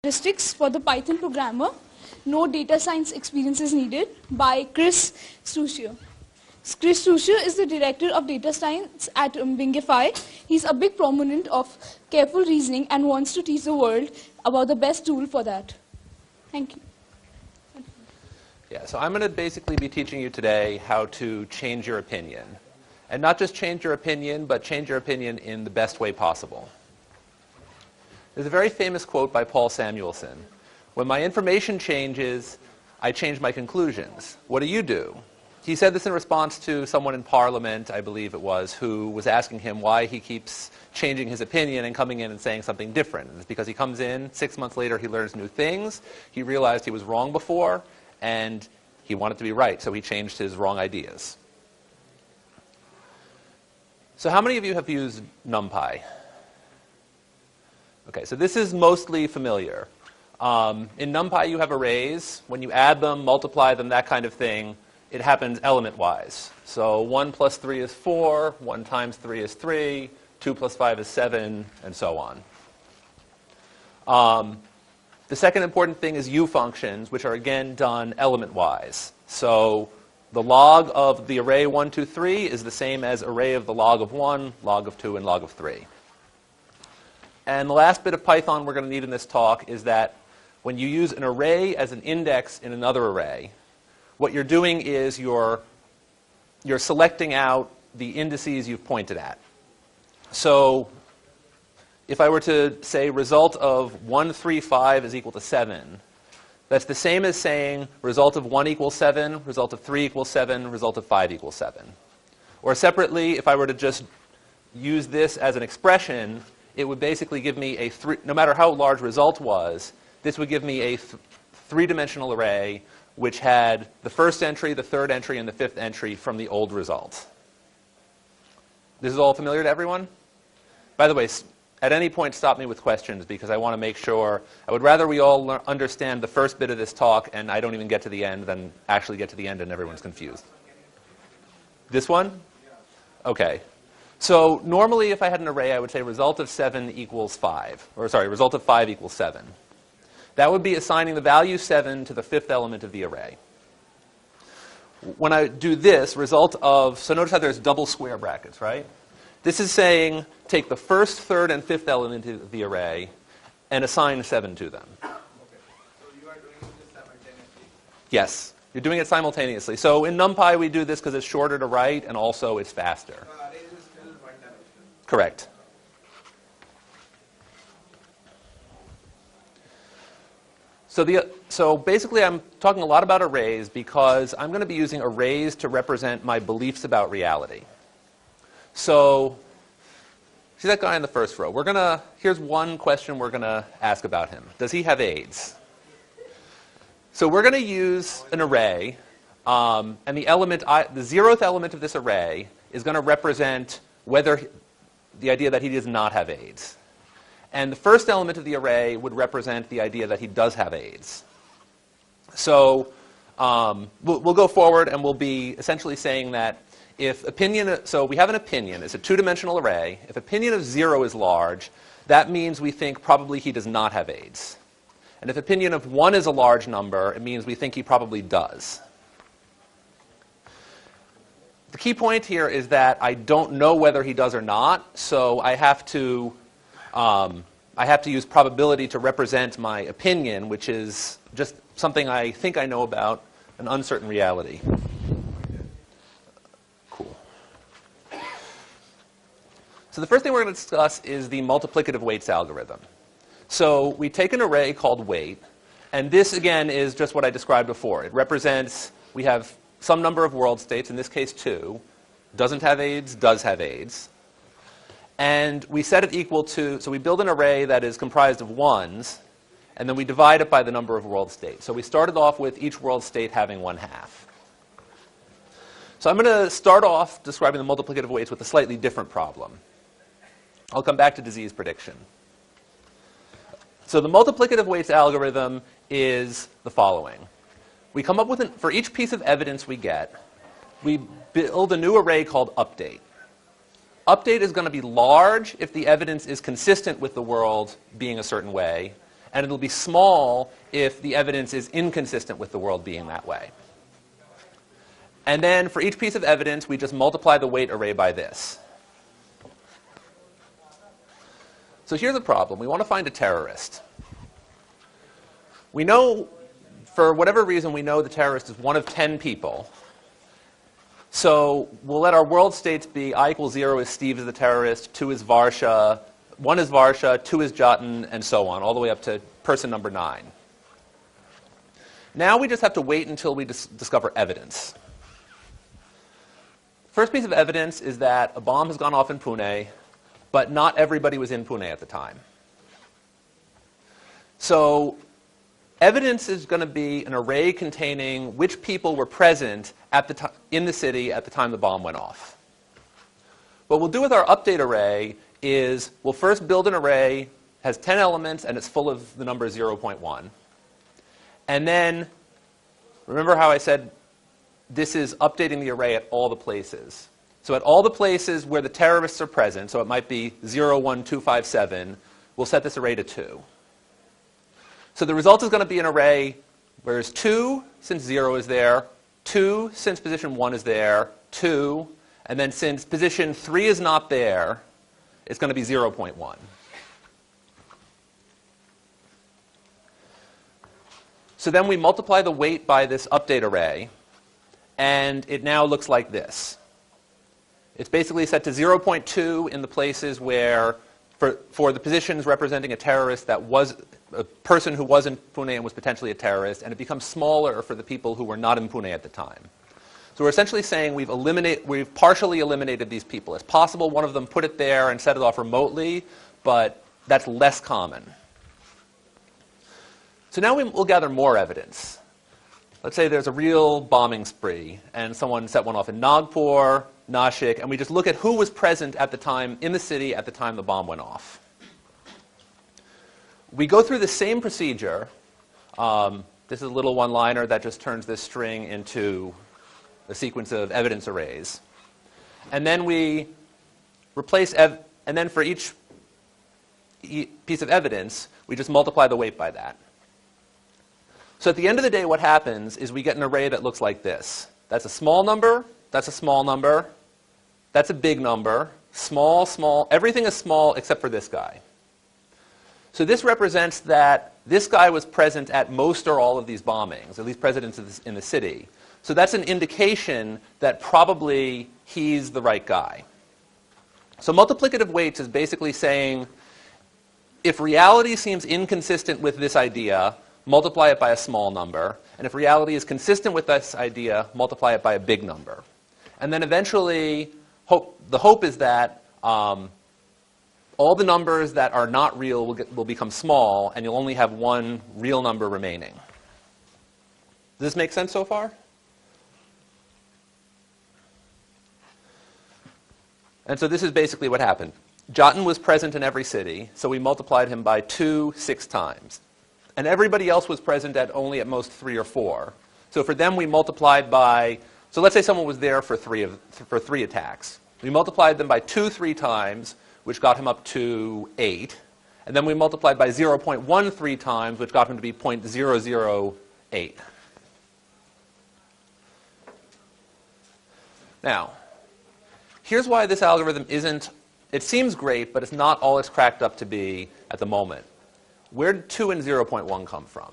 Statistics for the Python programmer. No data science experience is needed, by Chris Stucchio. Chris Stucchio is the director of data science at Bingify. He's a big proponent of careful reasoning and wants to teach the world about the best tool for that. Thank you. Yeah, so I'm going to basically be teaching you today how to change your opinion. And not just change your opinion, but change your opinion in the best way possible. There's a very famous quote by Paul Samuelson. When my information changes, I change my conclusions. What do? He said this in response to someone in Parliament, I believe it was, who was asking him why he keeps changing his opinion and coming in and saying something different. And it's because he comes in, 6 months later he learns new things, he realized he was wrong before, and he wanted to be right, so he changed his wrong ideas. So how many of you have used Numpy? Okay, so this is mostly familiar. In Numpy you have arrays. When you add them, multiply them, that kind of thing, it happens element-wise. So 1 plus 3 is 4, 1 times 3 is 3, 2 plus 5 is 7, and so on. The second important thing is U-functions, which are again done element-wise. So the log of the array 1, 2, 3 is the same as array of the log of 1, log of 2, and log of 3. And the last bit of Python we're going to need in this talk is that when you use an array as an index in another array, what you're doing is you're selecting out the indices you've pointed at. So if I were to say result of 1, 3, 5 is equal to 7, that's the same as saying result of 1 equals 7, result of 3 equals 7, result of 5 equals 7. Or separately, if I were to just use this as an expression, it would basically give me no matter how large result was, this would give me a three-dimensional array which had the first entry, the third entry, and the fifth entry from the old result. This is all familiar to everyone? By the way, at any point stop me with questions because I want to make sure, I would rather we all understand the first bit of this talk and I don't even get to the end than actually get to the end and everyone's confused. This one? Okay. So normally if I had an array, I would say result of 7 equals 5. Or sorry, result of 5 equals 7. That would be assigning the value 7 to the fifth element of the array. When I do this, result of, so notice how there's double square brackets, right? This is saying take the first, third, and fifth element of the array and assign 7 to them. Okay. So you are doing this simultaneously? Yes, you're doing it simultaneously. So in Numpy we do this because it's shorter to write and also it's faster. Arrays is still one dimension. Correct. So basically I'm talking a lot about arrays because I'm going to be using arrays to represent my beliefs about reality. So see that guy in the first row. Here's one question we're going to ask about him. Does he have AIDS? So we're going to use an array, and the 0th element of this array is going to represent the idea that he does not have AIDS. And the first element of the array would represent the idea that he does have AIDS. So we'll go forward and we'll be essentially saying that so we have an opinion. It's a two-dimensional array. If opinion of 0 is large, that means we think probably he does not have AIDS. And if opinion of 1 is a large number, it means we think he probably does. The key point here is that I don't know whether he does or not, so I have to use probability to represent my opinion, which is just something I think I know about an uncertain reality. Cool. So the first thing we're going to discuss is the multiplicative weights algorithm. So we take an array called weight, and this again is just what I described before. It represents, we have some number of world states, in this case 2, doesn't have AIDS, does have AIDS. And we set it equal to, so we build an array that is comprised of 1s, and then we divide it by the number of world states. So we started off with each world state having 1/2. So I'm going to start off describing the multiplicative weights with a slightly different problem. I'll come back to disease prediction. So the multiplicative weights algorithm is the following. We come up with, for each piece of evidence we get, we build a new array called update. Update is going to be large if the evidence is consistent with the world being a certain way, and it'll be small if the evidence is inconsistent with the world being that way. And then for each piece of evidence, we just multiply the weight array by this. So here's the problem. We want to find a terrorist. We know, for whatever reason, we know the terrorist is one of 10 people. So we'll let our world states be I equals 0 is Steve is the terrorist, 2 is Varsha, 1 is Varsha, 2 is Jotun, and so on, all the way up to person number 9. Now we just have to wait until we discover evidence. First piece of evidence is that a bomb has gone off in Pune, but not everybody was in Pune at the time. So evidence is going to be an array containing which people were present at the in the city at the time the bomb went off. What we'll do with our update array is we'll first build an array, has 10 elements, and it's full of the number 0.1. And then, remember how I said this is updating the array at all the places. So at all the places where the terrorists are present, so it might be 0, 1, 2, 5, 7, we'll set this array to 2. So the result is going to be an array where there's 2 since 0 is there, 2 since position 1 is there, 2, and then since position 3 is not there, it's going to be 0.1. So then we multiply the weight by this update array, and it now looks like this. It's basically set to 0.2 in the places where, for the positions representing a terrorist that was a person who was in Pune and was potentially a terrorist, and it becomes smaller for the people who were not in Pune at the time. So we're essentially saying we've partially eliminated these people. It's possible one of them put it there and set it off remotely, but that's less common. So now we'll gather more evidence. Let's say there's a real bombing spree, and someone set one off in Nagpur, Nashik, and we just look at who was present at the time in the city at the time the bomb went off. We go through the same procedure. This is a little one-liner that just turns this string into a sequence of evidence arrays. And then we replace, and then for each piece of evidence, we just multiply the weight by that. So at the end of the day, what happens is we get an array that looks like this. That's a small number, that's a small number, that's a big number, small, small, everything is small except for this guy. So this represents that this guy was present at most or all of these bombings, at least present in the city. So that's an indication that probably he's the right guy. So multiplicative weights is basically saying if reality seems inconsistent with this idea, multiply it by a small number. And if reality is consistent with this idea, multiply it by a big number. And then eventually, the hope is that all the numbers that are not real will become small, and you'll only have one real number remaining. Does this make sense so far? And so this is basically what happened. Jotun was present in every city, so we multiplied him by 2 6 times. And everybody else was present at only at most 3 or 4. So for them, we multiplied by, so let's say someone was there for three attacks. We multiplied them by 2 3 times, which got him up to 8. And then we multiplied by 0.13 times, which got him to be 0.008. Now, here's why this algorithm isn't, it seems great, but it's not all it's cracked up to be at the moment. Where did 2 and 0.1 come from?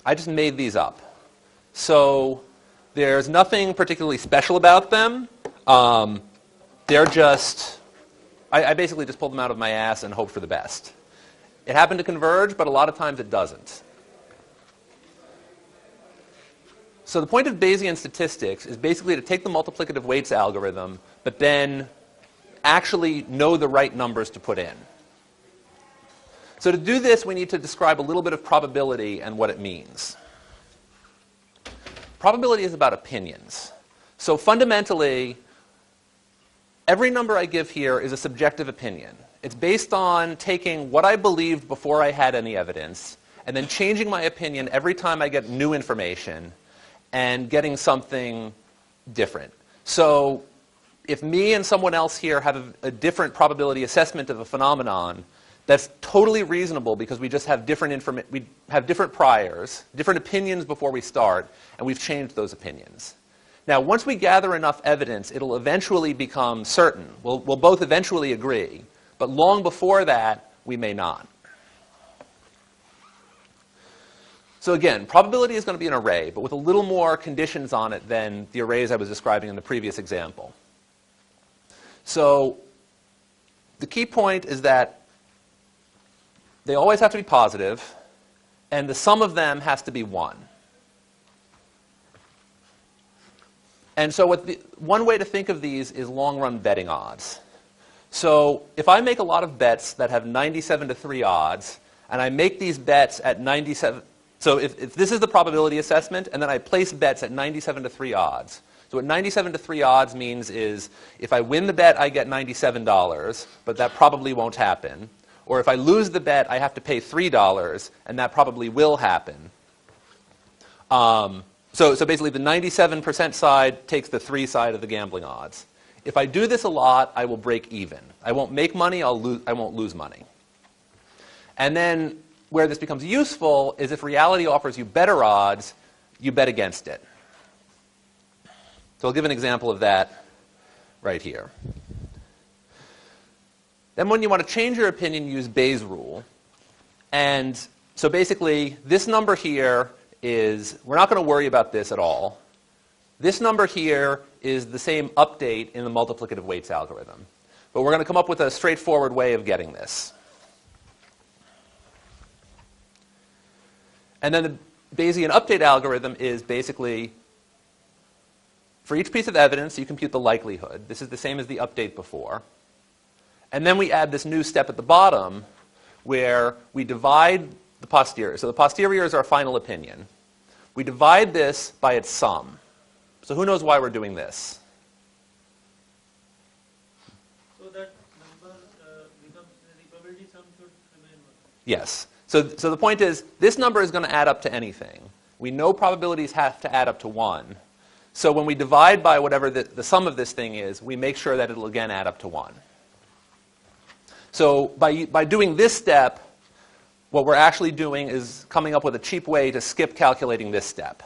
I just made these up. So there's nothing particularly special about them. They're just, I basically just pulled them out of my ass and hoped for the best. It happened to converge, but a lot of times it doesn't. So the point of Bayesian statistics is basically to take the multiplicative weights algorithm, but then actually know the right numbers to put in. So to do this, we need to describe a little bit of probability and what it means. Probability is about opinions. So fundamentally, every number I give here is a subjective opinion. It's based on taking what I believed before I had any evidence, and then changing my opinion every time I get new information, and getting something different. So if me and someone else here have a different probability assessment of a phenomenon, That's totally reasonable because we just have we have different priors, different opinions before we start, and we've changed those opinions. Now, once we gather enough evidence, it'll eventually become certain. We'll both eventually agree, but long before that, we may not. So again, probability is going to be an array, but with a little more conditions on it than the arrays I was describing in the previous example. So the key point is that they always have to be positive, and the sum of them has to be 1. And so one way to think of these is long-run betting odds. So if I make a lot of bets that have 97-3 odds, and I make these bets at 97, so if this is the probability assessment, and then I place bets at 97-3 odds. So what 97-3 odds means is if I win the bet, I get $97, but that probably won't happen. Or if I lose the bet, I have to pay $3, and that probably will happen. So basically, the 97% side takes the 3 side of the gambling odds. If I do this a lot, I will break even. I won't make money, I won't lose money. And then where this becomes useful is if reality offers you better odds, you bet against it. So I'll give an example of that right here. Then when you want to change your opinion, use Bayes' rule. And so basically, this number here is, we're not going to worry about this at all. This number here is the same update in the multiplicative weights algorithm. But we're going to come up with a straightforward way of getting this. And then the Bayesian update algorithm is basically, for each piece of evidence, you compute the likelihood. This is the same as the update before. And then we add this new step at the bottom where we divide the posterior. So the posterior is our final opinion. We divide this by its sum. So who knows why we're doing this? So that number becomes the probability sum should remain 1. Yes. So the point is, this number is going to add up to anything. We know probabilities have to add up to 1. So when we divide by whatever the sum of this thing is, we make sure that it'll again add up to 1. So by doing this step, what we're actually doing is coming up with a cheap way to skip calculating this step.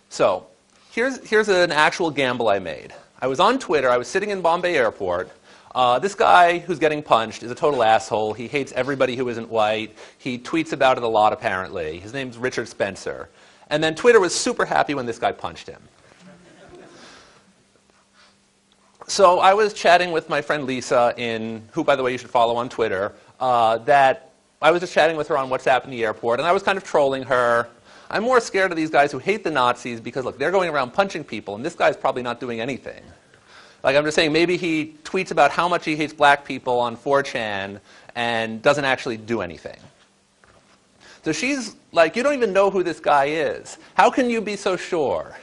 So here's an actual gamble I made. I was on Twitter. I was sitting in Bombay Airport. This guy who's getting punched is a total asshole. He hates everybody who isn't white. He tweets about it a lot, apparently. His name's Richard Spencer. And then Twitter was super happy when this guy punched him. So I was chatting with my friend Lisa, who, by the way, you should follow on Twitter, that I was just chatting with her on WhatsApp in the airport, and I was kind of trolling her. I'm more scared of these guys who hate the Nazis because, look, they're going around punching people, and this guy's probably not doing anything. Like, I'm just saying, maybe he tweets about how much he hates black people on 4chan and doesn't actually do anything. So she's like, you don't even know who this guy is. How can you be so sure?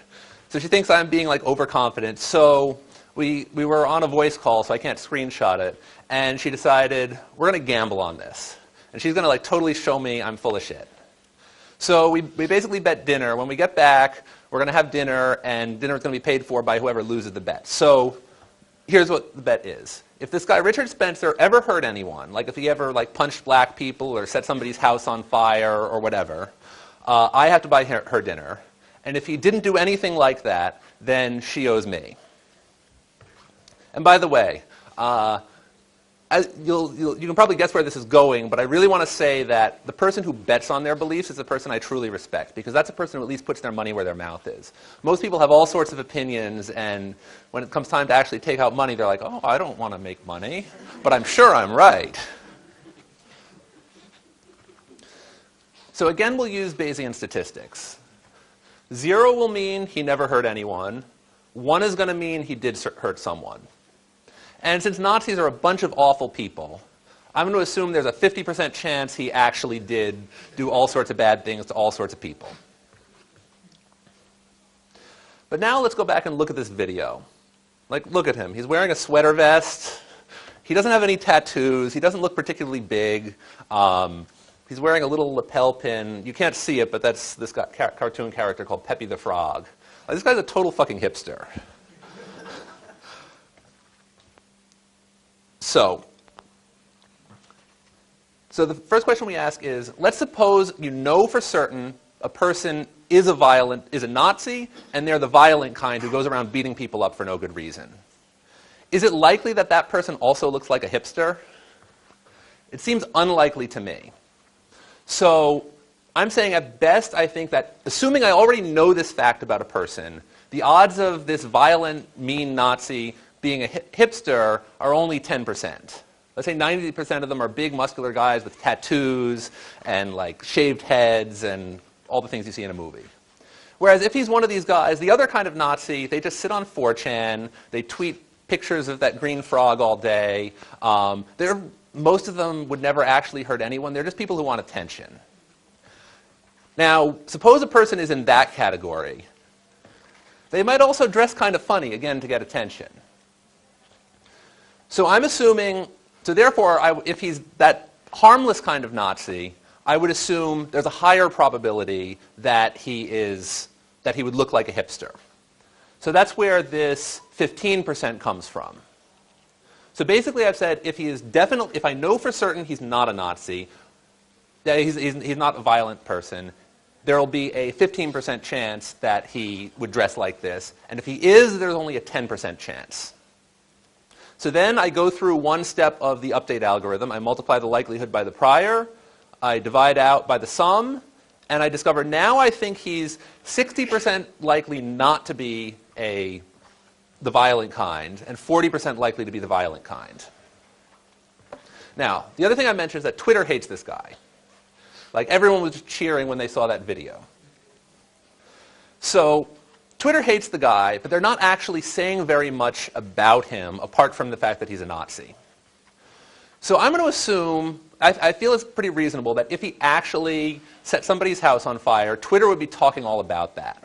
So she thinks I'm being, like, overconfident. So we were on a voice call, so I can't screenshot it. And she decided, we're going to gamble on this. And she's going to, like, totally show me I'm full of shit. So we basically bet dinner. When we get back, we're going to have dinner, and dinner is going to be paid for by whoever loses the bet. So here's what the bet is. If this guy, Richard Spencer, ever hurt anyone, like if he ever punched black people or set somebody's house on fire or whatever, I have to buy her dinner. And if he didn't do anything like that, then she owes me. And by the way, you can probably guess where this is going, but I really want to say that the person who bets on their beliefs is the person I truly respect, because that's a person who at least puts their money where their mouth is. Most people have all sorts of opinions, and when it comes time to actually take out money, they're like, oh, I don't want to make money, but I'm sure I'm right. So again, we'll use Bayesian statistics. 0 will mean he never hurt anyone. 1 is going to mean he did hurt someone. And since Nazis are a bunch of awful people, I'm going to assume there's a 50% chance he actually did do all sorts of bad things to all sorts of people. But now let's go back and look at this video. Like, look at him. He's wearing a sweater vest. He doesn't have any tattoos. He doesn't look particularly big. He's wearing a little lapel pin. You can't see it, but that's this cartoon character called Peppy the Frog. This guy's a total fucking hipster. So the first question we ask is, let's suppose you know for certain a person is a Nazi, and they're the violent kind who goes around beating people up for no good reason. Is it likely that that person also looks like a hipster? It seems unlikely to me. So I'm saying at best I think that, assuming I already know this fact about a person, the odds of this violent, mean Nazi being a hipster are only 10%. Let's say 90% of them are big, muscular guys with tattoos and like shaved heads and all the things you see in a movie. Whereas if he's one of these guys, the other kind of Nazi, they just sit on 4chan, they tweet pictures of that green frog all day. Most of them would never actually hurt anyone. They're just people who want attention. Now, suppose a person is in that category. They might also dress kind of funny, again, to get attention. So I'm assuming, so therefore, if he's that harmless kind of Nazi, I would assume there's a higher probability that he would look like a hipster. So that's where this 15% comes from. So basically I've said if I know for certain he's not a Nazi, that he's not a violent person, there will be a 15% chance that he would dress like this. And if he is, there's only a 10% chance. So then I go through one step of the update algorithm. I multiply the likelihood by the prior. I divide out by the sum. And I discover now I think he's 60% likely not to be the violent kind, and 40% likely to be the violent kind. Now, the other thing I mentioned is that Twitter hates this guy. Like, everyone was cheering when they saw that video. So Twitter hates the guy, but they're not actually saying very much about him apart from the fact that he's a Nazi. So I'm going to assume, I feel it's pretty reasonable that if he actually set somebody's house on fire, Twitter would be talking all about that.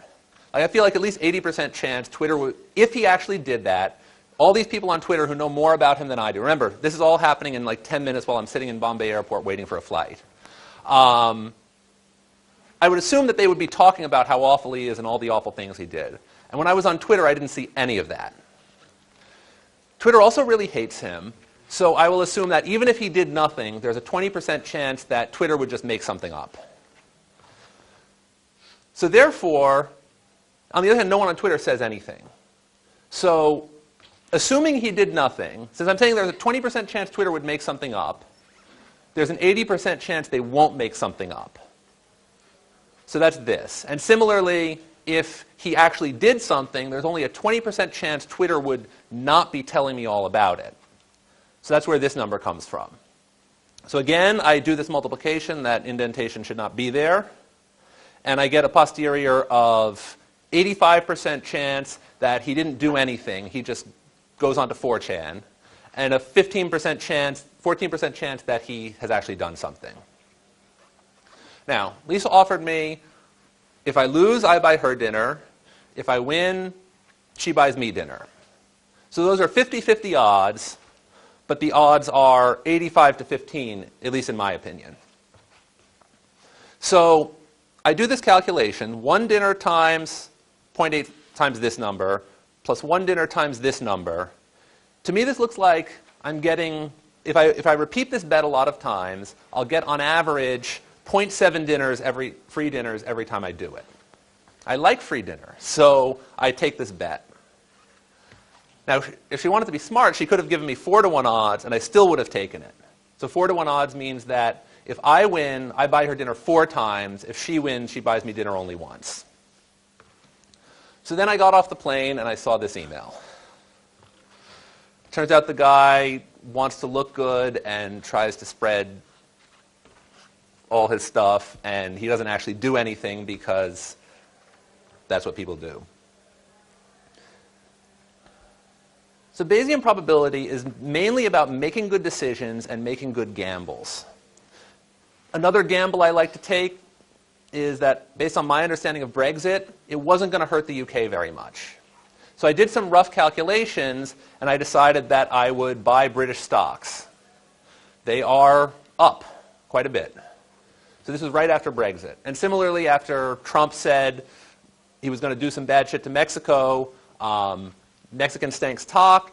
Like, I feel like at least 80% chance Twitter would, if he actually did that, all these people on Twitter who know more about him than I do. Remember, this is all happening in like 10 minutes while I'm sitting in Bombay Airport waiting for a flight. I would assume that they would be talking about how awful he is and all the awful things he did. And when I was on Twitter, I didn't see any of that. Twitter also really hates him. So I will assume that even if he did nothing, there's a 20% chance that Twitter would just make something up. So therefore, on the other hand, no one on Twitter says anything. So assuming he did nothing, since I'm saying there's a 20% chance Twitter would make something up, there's an 80% chance they won't make something up. So that's this. And similarly, if he actually did something, there's only a 20% chance Twitter would not be telling me all about it. So that's where this number comes from. So again, I do this multiplication. That indentation should not be there. And I get a posterior of 85% chance that he didn't do anything. He just goes on to 4chan. And a 14% chance that he has actually done something. Now, Lisa offered me, if I lose, I buy her dinner. If I win, she buys me dinner. So those are 50-50 odds, but the odds are 85 to 15, at least in my opinion. So I do this calculation, 1 dinner times 0.8 times this number, plus 1 dinner times this number. To me, this looks like I'm getting, if I repeat this bet a lot of times, I'll get on average 0.7 free dinners every time I do it. I like free dinner, so I take this bet. Now, if she wanted to be smart, she could have given me 4-to-1 odds, and I still would have taken it. So 4-to-1 odds means that if I win, I buy her dinner 4 times. If she wins, she buys me dinner only once. So then I got off the plane, and I saw this email. Turns out the guy wants to look good and tries to spread all his stuff, and he doesn't actually do anything because that's what people do. So Bayesian probability is mainly about making good decisions and making good gambles. Another gamble I like to take is that, based on my understanding of Brexit, it wasn't going to hurt the UK very much. So I did some rough calculations, and I decided that I would buy British stocks. They are up quite a bit. So this was right after Brexit. And similarly, after Trump said he was going to do some bad shit to Mexico, Mexican stanks talk,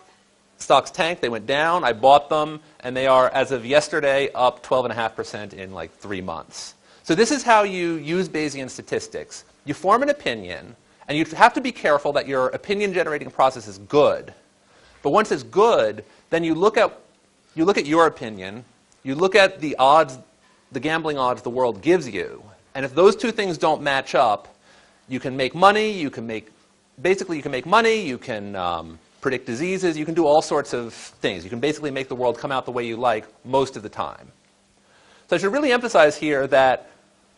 stocks tanked, they went down, I bought them, and they are, as of yesterday, up 12.5% in like 3 months. So this is how you use Bayesian statistics. You form an opinion, and you have to be careful that your opinion generating process is good. But once it's good, then you look at your opinion, you look at the odds, the gambling odds the world gives you, and if those two things don't match up, you can make money, you can make money, you can predict diseases, you can do all sorts of things. You can basically make the world come out the way you like most of the time. So I should really emphasize here that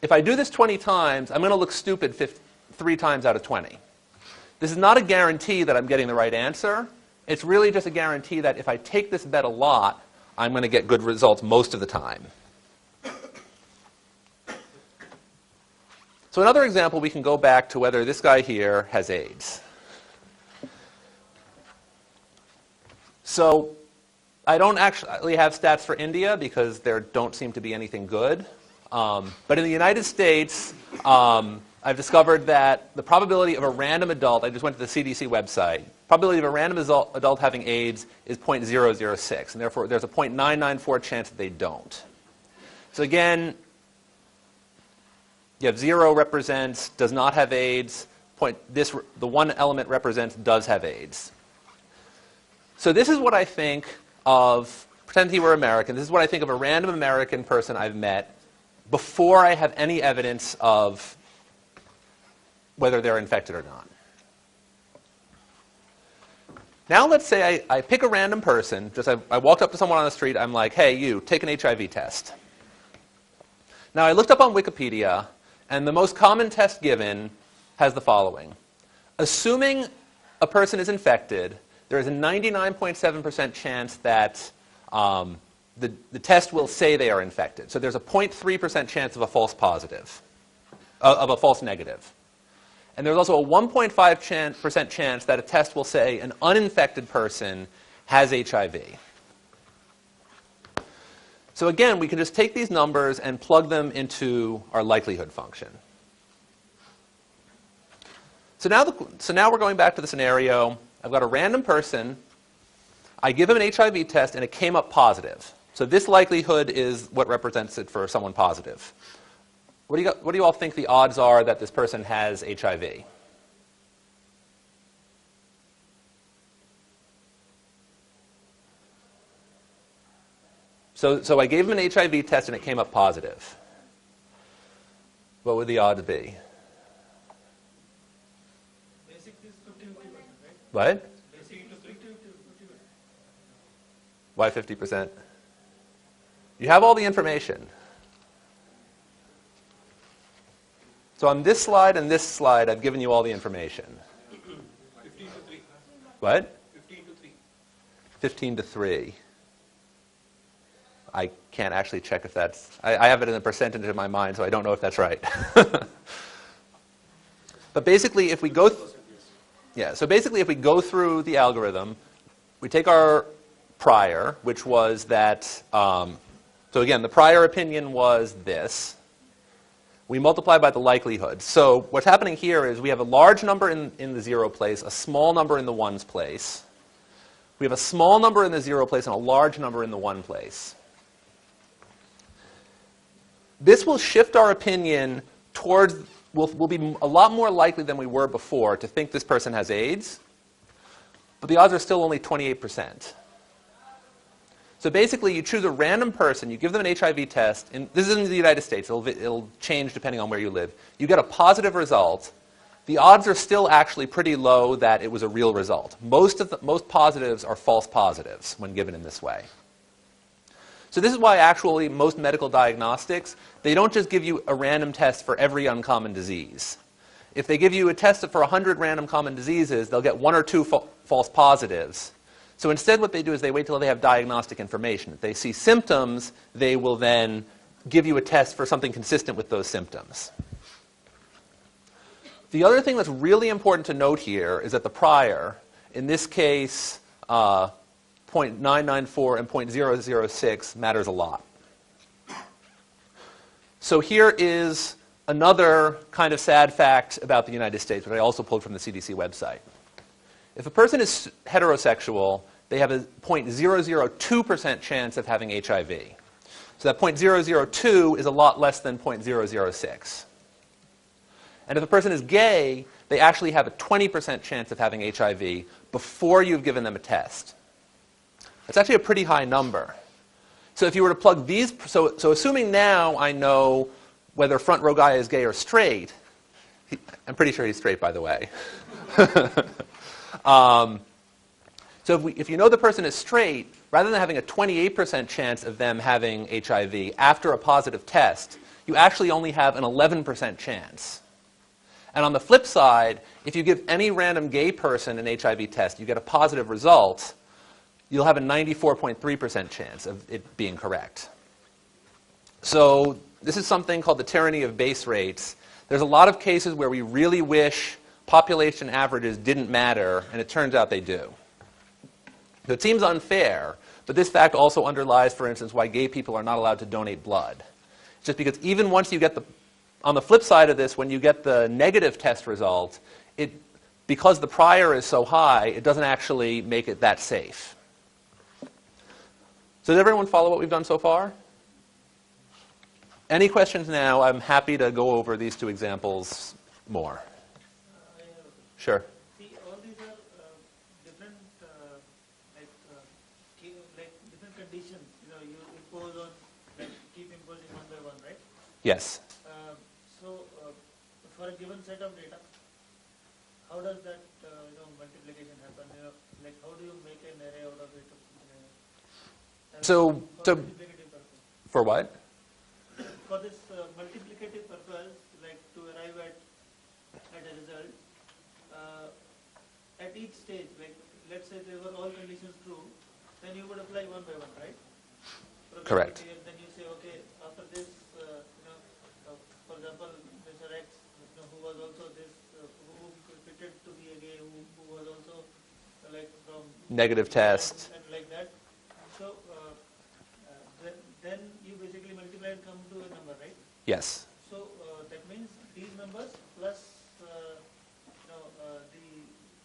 if I do this 20 times, I'm going to look stupid 3 times out of 20. This is not a guarantee that I'm getting the right answer. It's really just a guarantee that if I take this bet a lot, I'm going to get good results most of the time. So another example, we can go back to whether this guy here has AIDS. So I don't actually have stats for India because there don't seem to be anything good. But in the United States, I've discovered that the probability of a random adult, I just went to the CDC website, probability of a random adult having AIDS is 0.006, and therefore there's a 0.994 chance that they don't. So again, you have 0 represents does not have AIDS, the one element represents does have AIDS. So this is what I think of, pretend he were American, this is what I think of a random American person I've met before I have any evidence of whether they're infected or not. Now let's say I pick a random person, I walked up to someone on the street, I'm like, hey, you, take an HIV test. Now I looked up on Wikipedia, and the most common test given has the following. Assuming a person is infected, there is a 99.7% chance that the test will say they are infected. So there's a 0.3% chance of a false positive, of a false negative. And there's also a 1.5% chance that a test will say an uninfected person has HIV. So again, we can just take these numbers and plug them into our likelihood function. So now we're going back to the scenario. I've got a random person. I give him an HIV test, and it came up positive. So this likelihood is what represents it for someone positive. What do you all think the odds are that this person has HIV? So I gave him an HIV test, and it came up positive. What would the odds be? Basic is 50%, right? What? Basic is 50%. Why 50%? You have all the information. So on this slide and this slide, I've given you all the information. 15 to 3. What? 15 to 3. 15 to 3. I can't actually check if that's... I have it in a percentage in my mind, so I don't know if that's right. But basically, if we go... So basically, if we go through the algorithm, we take our prior, which was that... so again, the prior opinion was this. We multiply by the likelihood. So what's happening here is we have a large number in the 0 place, a small number in the 1's place. We have a small number in the 0 place and a large number in the 1 place. This will shift our opinion towards, we'll be a lot more likely than we were before to think this person has AIDS, but the odds are still only 28%. So basically, you choose a random person, you give them an HIV test, and this is in the United States, it'll change depending on where you live. You get a positive result. The odds are still actually pretty low that it was a real result. Most positives are false positives when given in this way. So this is why actually most medical diagnostics, they don't just give you a random test for every uncommon disease. If they give you a test for 100 random common diseases, they'll get 1 or 2 false positives. So instead what they do is they wait till they have diagnostic information. If they see symptoms, they will then give you a test for something consistent with those symptoms. The other thing that's really important to note here is that the prior, in this case, 0.994 and 0.006 matters a lot. So here is another kind of sad fact about the United States, which I also pulled from the CDC website. If a person is heterosexual, they have a 0.002% chance of having HIV. So that 0.002 is a lot less than 0.006. And if a person is gay, they actually have a 20% chance of having HIV before you've given them a test. That's actually a pretty high number. So if you were to plug these, so assuming now I know whether front row guy is gay or straight, I'm pretty sure he's straight, by the way. So if you know the person is straight, rather than having a 28% chance of them having HIV after a positive test, you actually only have an 11% chance. And on the flip side, if you give any random gay person an HIV test, you get a positive result, you'll have a 94.3% chance of it being correct. So this is something called the tyranny of base rates. There's a lot of cases where we really wish population averages didn't matter, and it turns out they do. So it seems unfair, but this fact also underlies, for instance, why gay people are not allowed to donate blood. It's just because even once you get on the flip side of this, when you get the negative test result, because the prior is so high, it doesn't actually make it that safe. So does everyone follow what we've done so far? Any questions now? I'm happy to go over these two examples more. Sure. See, all these are different, like different conditions. You know, you impose on, like, keep imposing one by one, right? Yes. For a given set of data, how does that multiplication happen? You know, like how do you make an array out of it? So multiplicative purpose. For what? For this multiplicative purpose, like to arrive at a result, at each stage, like let's say they were all conditions true, then you would apply one by one, right? Correct. Then you say, okay, after this, for example, Mr. X, who was also this, who pretended to be a gay, who was also like from Negative test. and like that. So then you basically multiply and come to a number, right? Yes. So that means these numbers plus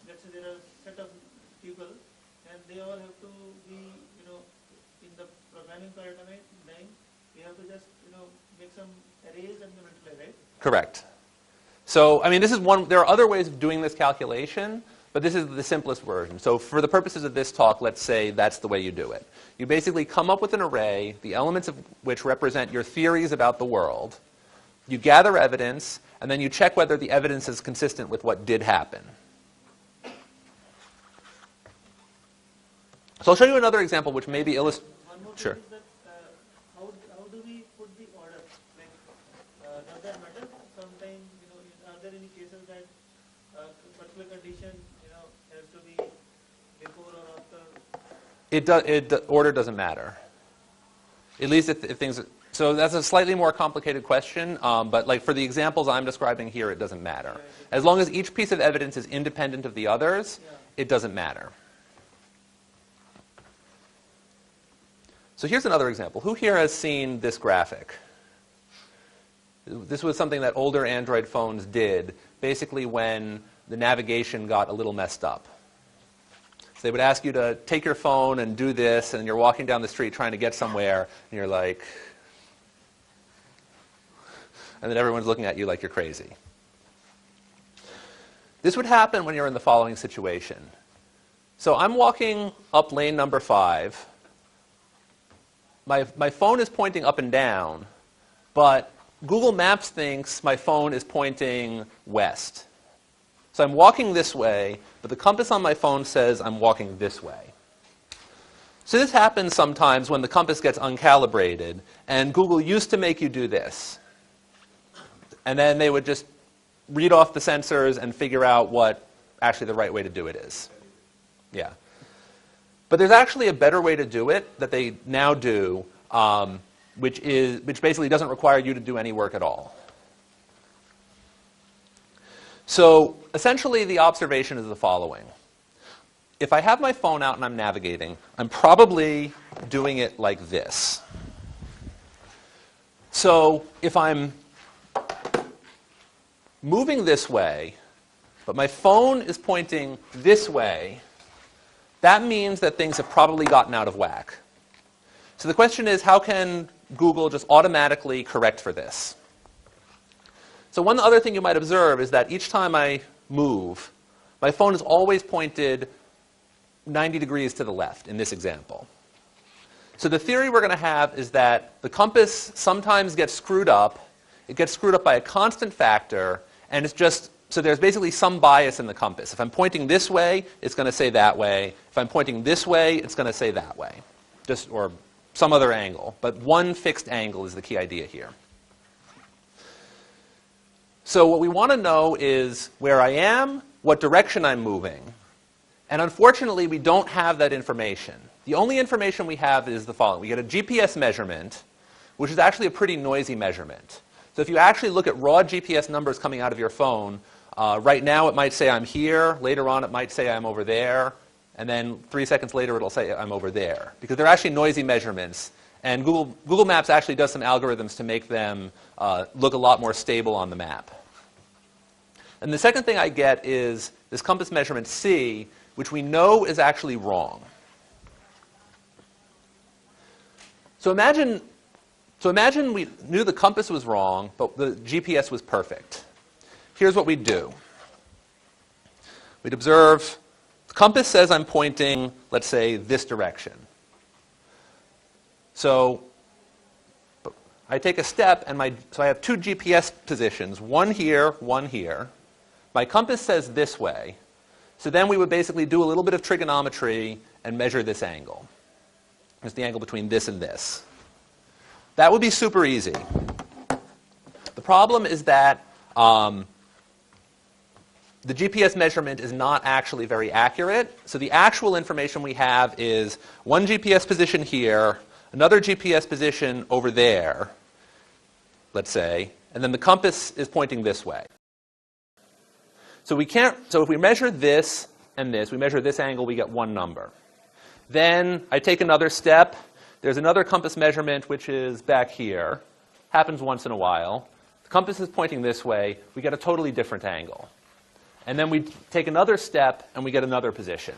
let's say there are a set of people and they all have to be in the programming paradigm, we have to just make some arrays and multiply, right? Correct. So I mean, this is one. There are other ways of doing this calculation, but this is the simplest version. So for the purposes of this talk, let's say that's the way you do it. You basically come up with an array, the elements of which represent your theories about the world. You gather evidence, and then you check whether the evidence is consistent with what did happen. So I'll show you another example which maybe illustrates. One more Sure. thing is that how do we put the order? Like, does that matter? Sometimes, are there any cases that a particular condition, has to be before or after? Order doesn't matter. At least if things. So that's a slightly more complicated question, but like for the examples I'm describing here, it doesn't matter. As long as each piece of evidence is independent of the others, it doesn't matter. So here's another example. Who here has seen this graphic? This was something that older Android phones did, basically when the navigation got a little messed up. So they would ask you to take your phone and do this, and you're walking down the street trying to get somewhere, and you're like, and then everyone's looking at you like you're crazy. This would happen when you're in the following situation. So I'm walking up lane number 5. My phone is pointing up and down, but Google Maps thinks my phone is pointing west. So I'm walking this way, but the compass on my phone says I'm walking this way. So this happens sometimes when the compass gets uncalibrated, and Google used to make you do this. And then they would just read off the sensors and figure out what actually the right way to do it is. Yeah. But there's actually a better way to do it that they now do, which basically doesn't require you to do any work at all. So essentially the observation is the following. If I have my phone out and I'm navigating, I'm probably doing it like this. So if I'm moving this way, but my phone is pointing this way, that means that things have probably gotten out of whack. So the question is, how can Google just automatically correct for this? So one other thing you might observe is that each time I move, my phone is always pointed 90 degrees to the left in this example. So the theory we're going to have is that the compass sometimes gets screwed up. It gets screwed up by a constant factor, and it's just, so there's basically some bias in the compass. If I'm pointing this way, it's going to say that way. If I'm pointing this way, it's going to say that way, just, or some other angle. But one fixed angle is the key idea here. So what we want to know is where I am, what direction I'm moving. And unfortunately, we don't have that information. The only information we have is the following. We get a GPS measurement, which is actually a pretty noisy measurement. So if you actually look at raw GPS numbers coming out of your phone, right now it might say I'm here. Later on, it might say I'm over there. And then 3 seconds later, it'll say I'm over there. Because they're actually noisy measurements. And Google Maps actually does some algorithms to make them look a lot more stable on the map. And the second thing I get is this compass measurement C, which we know is actually wrong. So imagine we knew the compass was wrong, but the GPS was perfect. Here's what we'd do. We'd observe the compass says I'm pointing, let's say, this direction. So I take a step, and so I have two GPS positions, one here, one here. My compass says this way. So then we would basically do a little bit of trigonometry and measure this angle. It's the angle between this and this. That would be super easy. The problem is that the GPS measurement is not actually very accurate. So the actual information we have is one GPS position here, another GPS position over there, let's say, and then the compass is pointing this way. So if we measure this and this, we measure this angle, we get one number. Then I take another step. There's another compass measurement, which is back here. Happens once in a while. The compass is pointing this way. We get a totally different angle. And then we take another step, and we get another position.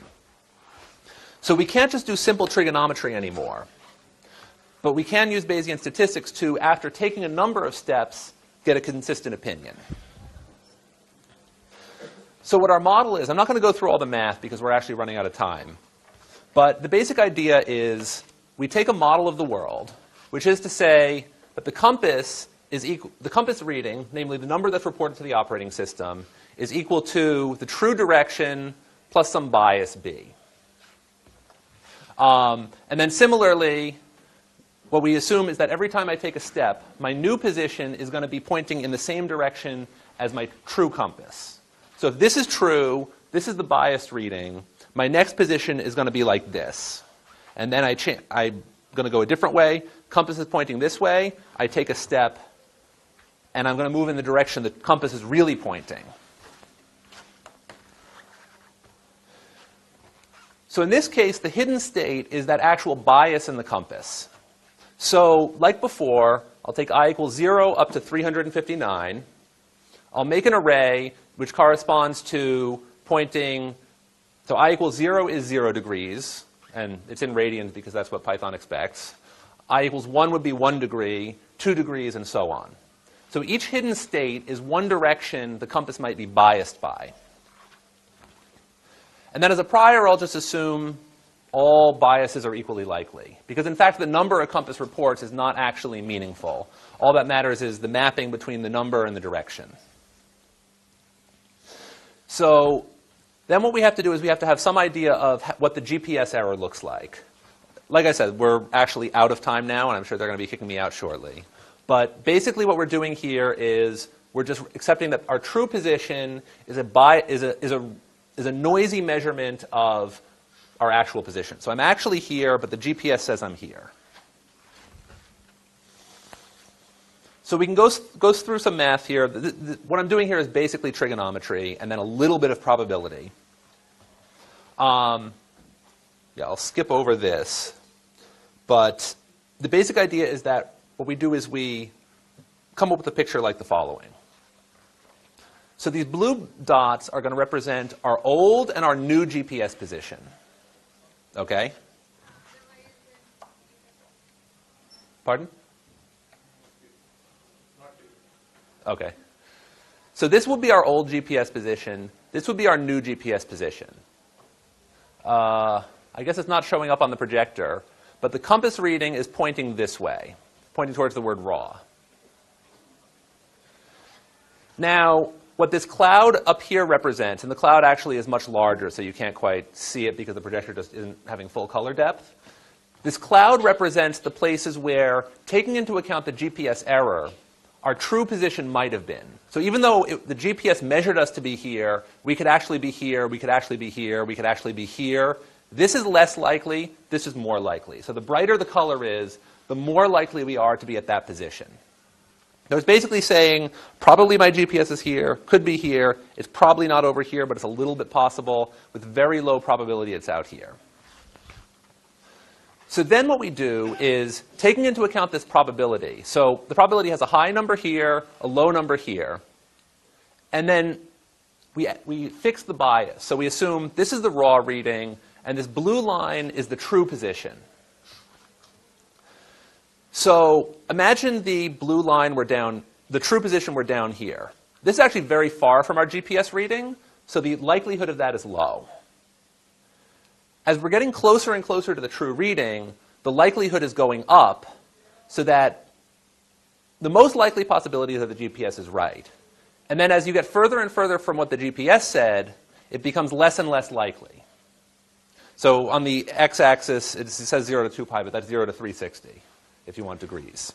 So we can't just do simple trigonometry anymore. But we can use Bayesian statistics to, after taking a number of steps, get a consistent opinion. So what our model is, I'm not going to go through all the math because we're actually running out of time. But the basic idea is we take a model of the world, which is to say that the compass reading, namely the number that's reported to the operating system, is equal to the true direction plus some bias b. And then similarly, what we assume is that every time I take a step, my new position is going to be pointing in the same direction as my true compass. So if this is true, this is the biased reading, my next position is going to be like this. And then I'm going to go a different way. Compass is pointing this way. I take a step, and I'm going to move in the direction the compass is really pointing. So in this case, the hidden state is that actual bias in the compass. So like before, I'll take I equals 0 up to 359. I'll make an array which corresponds to pointing, so I equals 0 is 0 degrees, and it's in radians because that's what Python expects. I equals 1 would be 1 degree, 2 degrees, and so on. So each hidden state is one direction the compass might be biased by. And then as a prior, I'll just assume all biases are equally likely. Because in fact, the number a compass reports is not actually meaningful. All that matters is the mapping between the number and the direction. So then what we have to do is we have to have some idea of what the GPS error looks like. Like I said, we're actually out of time now, and I'm sure they're going to be kicking me out shortly. But basically what we're doing here is we're just accepting that our true position is a noisy measurement of our actual position. So I'm actually here, but the GPS says I'm here. So we can go through some math here. What I'm doing here is basically trigonometry and then a little bit of probability. Yeah, I'll skip over this. But the basic idea is that what we do is we come up with a picture like the following. So these blue dots are going to represent our old and our new GPS position. Okay? Pardon? Okay. So this will be our old GPS position. This would be our new GPS position. I guess it's not showing up on the projector, but the compass reading is pointing this way, pointing towards the word raw. Now, what this cloud up here represents, and the cloud actually is much larger, so you can't quite see it because the projector just isn't having full color depth. This cloud represents the places where, taking into account the GPS error, our true position might have been. So even though the GPS measured us to be here, we could actually be here, we could actually be here, we could actually be here. This is less likely, this is more likely. So the brighter the color is, the more likely we are to be at that position. So it's basically saying, probably my GPS is here, could be here, it's probably not over here, but it's a little bit possible, with very low probability it's out here. So then what we do is, taking into account this probability, so the probability has a high number here, a low number here, and then we fix the bias. So we assume this is the raw reading, and this blue line is the true position. So imagine the blue line were down, the true position were down here. This is actually very far from our GPS reading, so the likelihood of that is low. As we're getting closer and closer to the true reading, the likelihood is going up, so that the most likely possibility is that the GPS is right. And then as you get further and further from what the GPS said, it becomes less and less likely. So on the x-axis, it says 0 to 2 pi, but that's 0 to 360. If you want degrees.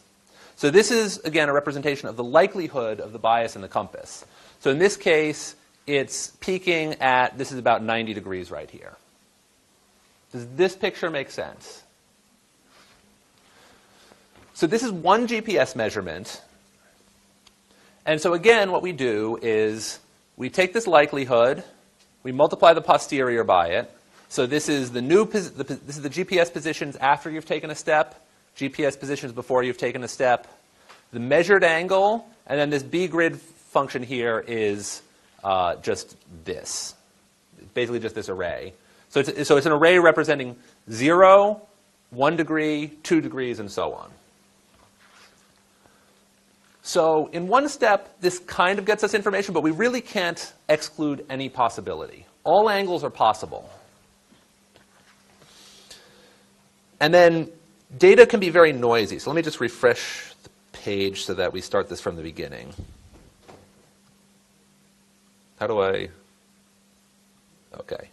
So this is, again, a representation of the likelihood of the bias in the compass. So in this case, it's peaking at, this is about 90 degrees right here. Does this picture make sense? So this is one GPS measurement. And so again, what we do is we take this likelihood, we multiply the posterior by it. So this is the this is the GPS positions after you've taken a step. GPS positions before you've taken a step, the measured angle, and then this B-grid function here is just this. Basically just this array. So it's an array representing 0, 1 degree, 2 degrees, and so on. So in one step, this kind of gets us information, but we really can't exclude any possibility. All angles are possible. And then data can be very noisy. So let me just refresh the page so that we start this from the beginning. How do I? Okay.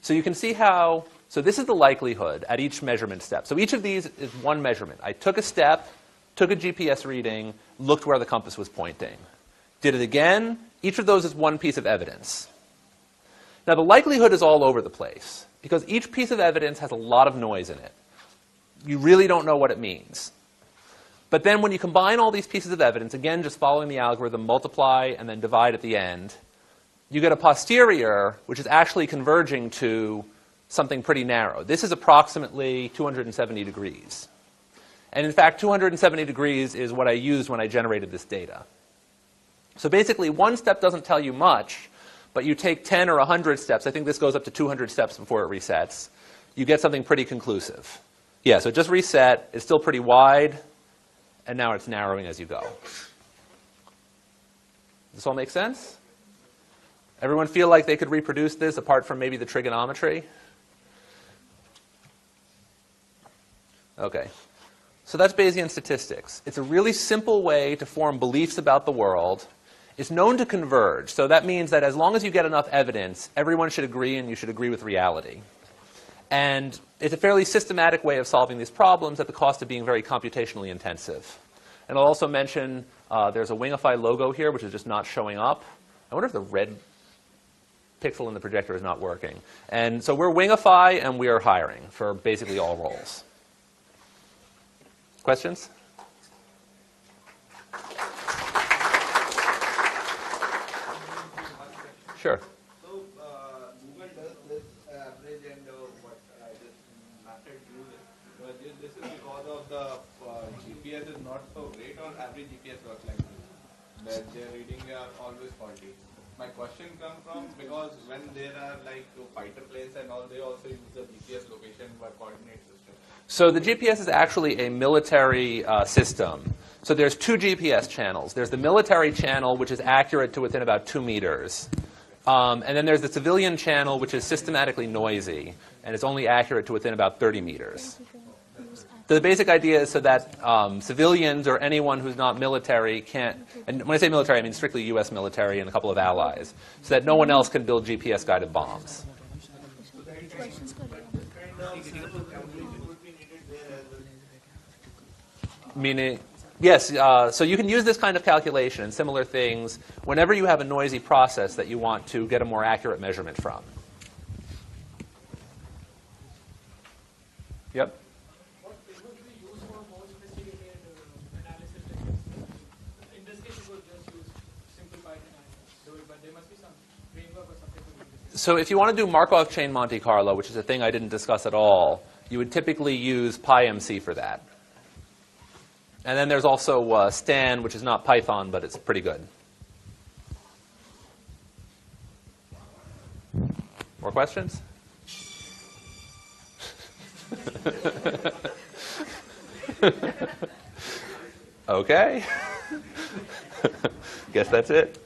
So you can see how, so this is the likelihood at each measurement step. So each of these is one measurement. I took a step, took a GPS reading, looked where the compass was pointing. Did it again. Each of those is one piece of evidence. Now the likelihood is all over the place, because each piece of evidence has a lot of noise in it. You really don't know what it means. But then when you combine all these pieces of evidence, again, just following the algorithm, multiply and then divide at the end, you get a posterior, which is actually converging to something pretty narrow. This is approximately 270 degrees. And in fact, 270 degrees is what I used when I generated this data. So basically, one step doesn't tell you much, but you take 10 or 100 steps. I think this goes up to 200 steps before it resets. You get something pretty conclusive. Yeah, so it just reset. It's still pretty wide, and now it's narrowing as you go. Does this all make sense? Everyone feel like they could reproduce this apart from maybe the trigonometry? Okay. So that's Bayesian statistics. It's a really simple way to form beliefs about the world. It's known to converge. So that means that as long as you get enough evidence, everyone should agree and you should agree with reality. And it's a fairly systematic way of solving these problems at the cost of being very computationally intensive. And I'll also mention there's a Wingify logo here, which is just not showing up. I wonder if the red pixel in the projector is not working. And so we're Wingify, and we are hiring for basically all roles. Questions? Sure. So Google does this average and what I just mapped you with. But this is because of the GPS is not so great, or average GPS works like this. That their reading are always faulty. My question comes from because when there are like fighter planes and all, they also use the GPS location but coordinate system. So the GPS is actually a military system. So there's two GPS channels. There's the military channel, which is accurate to within about 2 meters. And then there's the civilian channel, which is systematically noisy, and it's only accurate to within about 30 meters. So the basic idea is so that civilians or anyone who's not military can't, and when I say military, I mean strictly U.S. military and a couple of allies, so that no one else can build GPS-guided bombs. Meaning, yes, so you can use this kind of calculation and similar things whenever you have a noisy process that you want to get a more accurate measurement from. Yep. What would be used for more sophisticated analysis techniques? In this case, you would just use simple Python and do it, but there must be some framework or something to do this. So if you want to do Markov chain Monte Carlo, which is a thing I didn't discuss at all, you would typically use PyMC for that. And then there's also Stan, which is not Python, but it's pretty good. More questions? Okay. Guess that's it.